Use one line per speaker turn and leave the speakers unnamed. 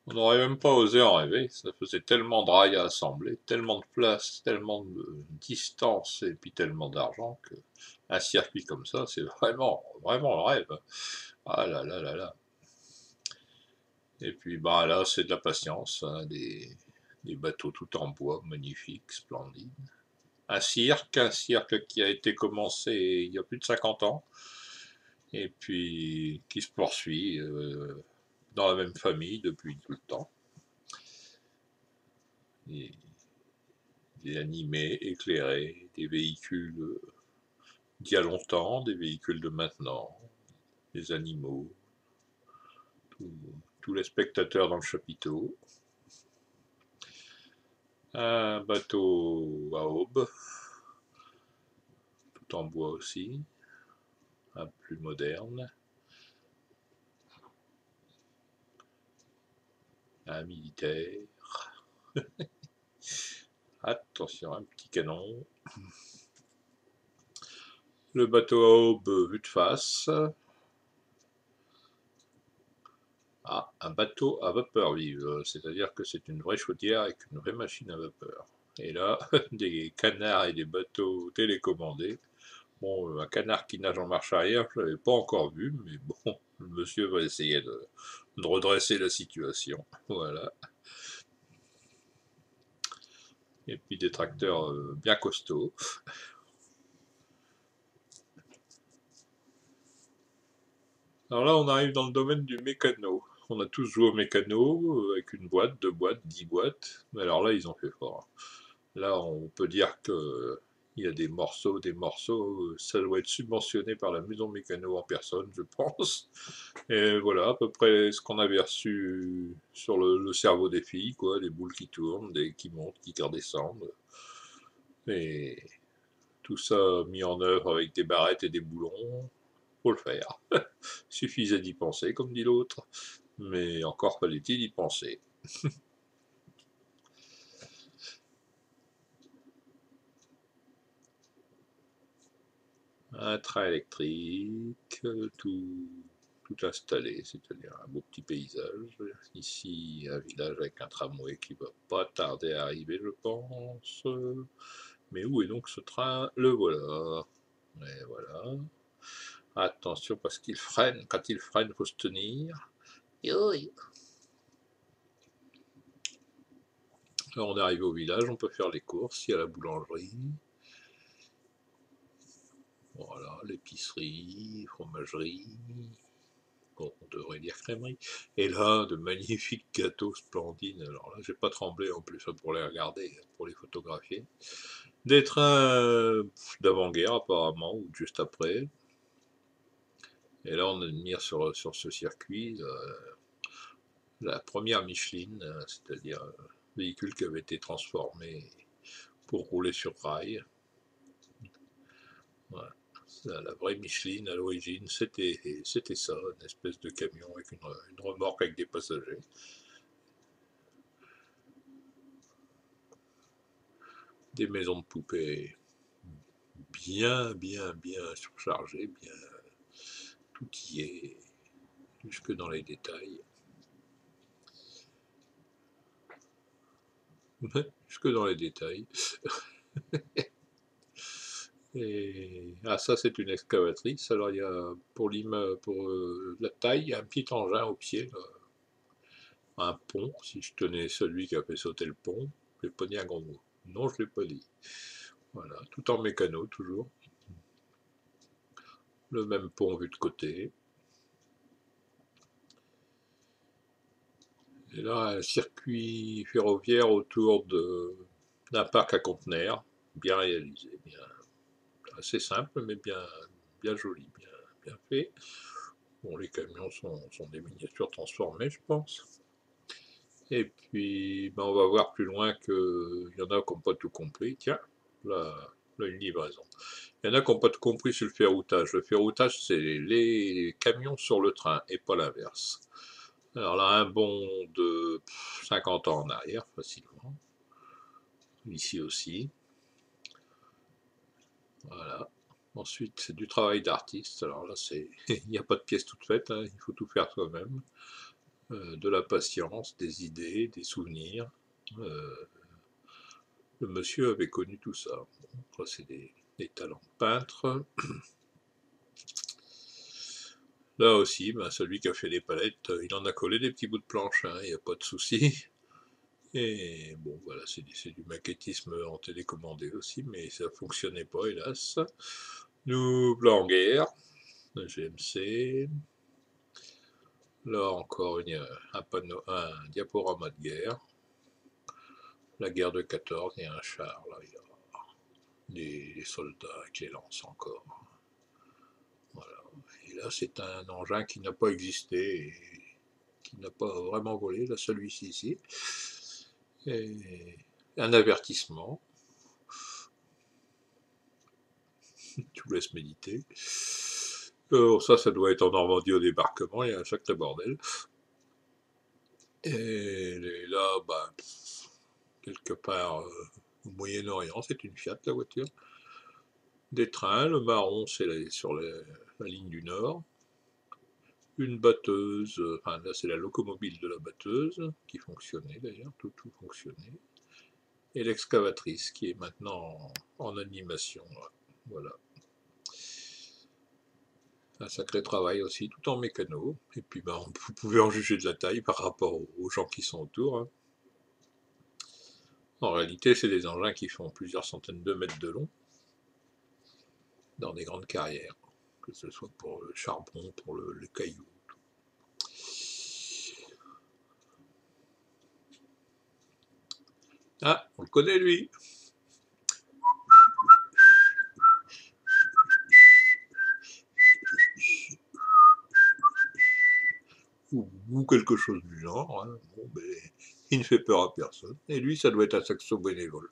On n'aurait même pas osé en rêver, ça faisait tellement de rails à assembler, tellement de place, tellement de distance et puis tellement d'argent que un circuit comme ça, c'est vraiment, vraiment le rêve. Ah là là là là. Et puis bah là, c'est de la patience, hein, des bateaux tout en bois, magnifiques, splendides. Un cirque qui a été commencé il y a plus de 50 ans et puis qui se poursuit dans la même famille depuis tout le temps. Et des animés, éclairés, des véhicules d'il y a longtemps, des véhicules de maintenant, des animaux, tous les spectateurs dans le chapiteau. Un bateau à aube, tout en bois aussi, un plus moderne. Un militaire. Attention, un petit canon. Le bateau à aube vu de face. Ah, un bateau à vapeur vive, c'est-à-dire que c'est une vraie chaudière avec une vraie machine à vapeur. Et là, des canards et des bateaux télécommandés. Bon, un canard qui nage en marche arrière, je ne l'avais pas encore vu, mais bon, le monsieur va essayer de redresser la situation. Voilà. Et puis des tracteurs bien costauds. Alors là, on arrive dans le domaine du mécano. On a tous joué au mécano avec une boîte, deux boîtes, 10 boîtes. Mais alors là, ils ont fait fort. Là, on peut dire que il y a des morceaux, ça doit être subventionné par la maison mécano en personne, je pense. Et voilà, à peu près ce qu'on avait reçu sur le cerveau des filles, quoi, des boules qui tournent, qui montent, qui redescendent. Et tout ça mis en œuvre avec des barrettes et des boulons, faut le faire. Suffisait d'y penser, comme dit l'autre, mais encore fallait-il y penser. Un train électrique, tout installé, c'est-à-dire un beau petit paysage. Ici, un village avec un tramway qui va pas tarder à arriver, je pense. Mais où est donc ce train? Le voilà. Et voilà. Attention parce qu'il freine. Quand il freine, il faut se tenir. Oui. Alors on est arrivé au village, on peut faire les courses. Il y a la boulangerie. Voilà, l'épicerie, fromagerie. Bon, on devrait dire crèmerie. Et là, de magnifiques gâteaux splendides. Alors là, j'ai pas tremblé en plus pour les regarder, pour les photographier. Des trains d'avant-guerre apparemment, ou juste après. Et là, on admire sur ce circuit la première Micheline, c'est-à-dire un véhicule qui avait été transformé pour rouler sur rail. Voilà. La vraie Micheline à l'origine, c'était ça, une espèce de camion avec une remorque avec des passagers. Des maisons de poupées bien, bien, bien surchargées, bien, tout y est, jusque dans les détails. Jusque dans les détails. Et ah, ça, c'est une excavatrice. Alors, il y a pour la taille, il y a un petit engin au pied, là, un pont. Si je tenais celui qui a fait sauter le pont, je n'ai pas dit un gros mot. Non, je ne l'ai pas dit. Voilà, tout en mécano, toujours. Le même pont vu de côté. Et là, un circuit ferroviaire autour d'un parc à conteneurs, bien réalisé, bien, assez simple, mais bien, bien joli, bien, bien fait. Bon, les camions sont des miniatures transformées, je pense. Et puis, ben, on va voir plus loin qu'il y en a qui n'ont pas tout compris. Tiens, là, une livraison. Il y en a qui n'ont pas tout compris sur le ferroutage. Le ferroutage, c'est les camions sur le train et pas l'inverse. Alors là, un bond de 50 ans en arrière, facilement. Ici aussi. Voilà. Ensuite, c'est du travail d'artiste. Alors là, il n'y a pas de pièce toute faite, hein, il faut tout faire soi-même. de la patience, des idées, des souvenirs. Le monsieur avait connu tout ça. Bon, c'est des talents de peintre. Là aussi, ben, celui qui a fait les palettes, il en a collé des petits bouts de planche, il n'y a pas de souci. Et bon, voilà, c'est du maquettisme en télécommandé aussi, mais ça fonctionnait pas, hélas. Nous, là en guerre, un GMC. Là encore un diaporama de guerre. La guerre de 14, il y a un char, là, il y a des soldats avec les lances encore. Voilà. Et là, c'est un engin qui n'a pas existé et qui n'a pas vraiment volé, là, celui-ci ici. Et un avertissement. Tu vous laisse méditer. Ça doit être en Normandie au débarquement, il y a un sacré bordel. Et là, bah, quelque part au Moyen-Orient, c'est une Fiat la voiture. Des trains, le marron c'est sur la ligne du Nord. Une batteuse, enfin là c'est la locomobile de la batteuse, qui fonctionnait d'ailleurs, tout fonctionnait. Et l'excavatrice qui est maintenant en animation. Voilà. Un sacré travail aussi, tout en mécano. Et puis bah, vous pouvez en juger de la taille par rapport aux gens qui sont autour. En réalité, c'est des engins qui font plusieurs centaines de mètres de long, dans des grandes carrières, que ce soit pour le charbon, pour le caillou. Ah, on le connaît lui. Ou quelque chose du genre. Bon, ben, il ne fait peur à personne. Et lui, ça doit être un saxo bénévole.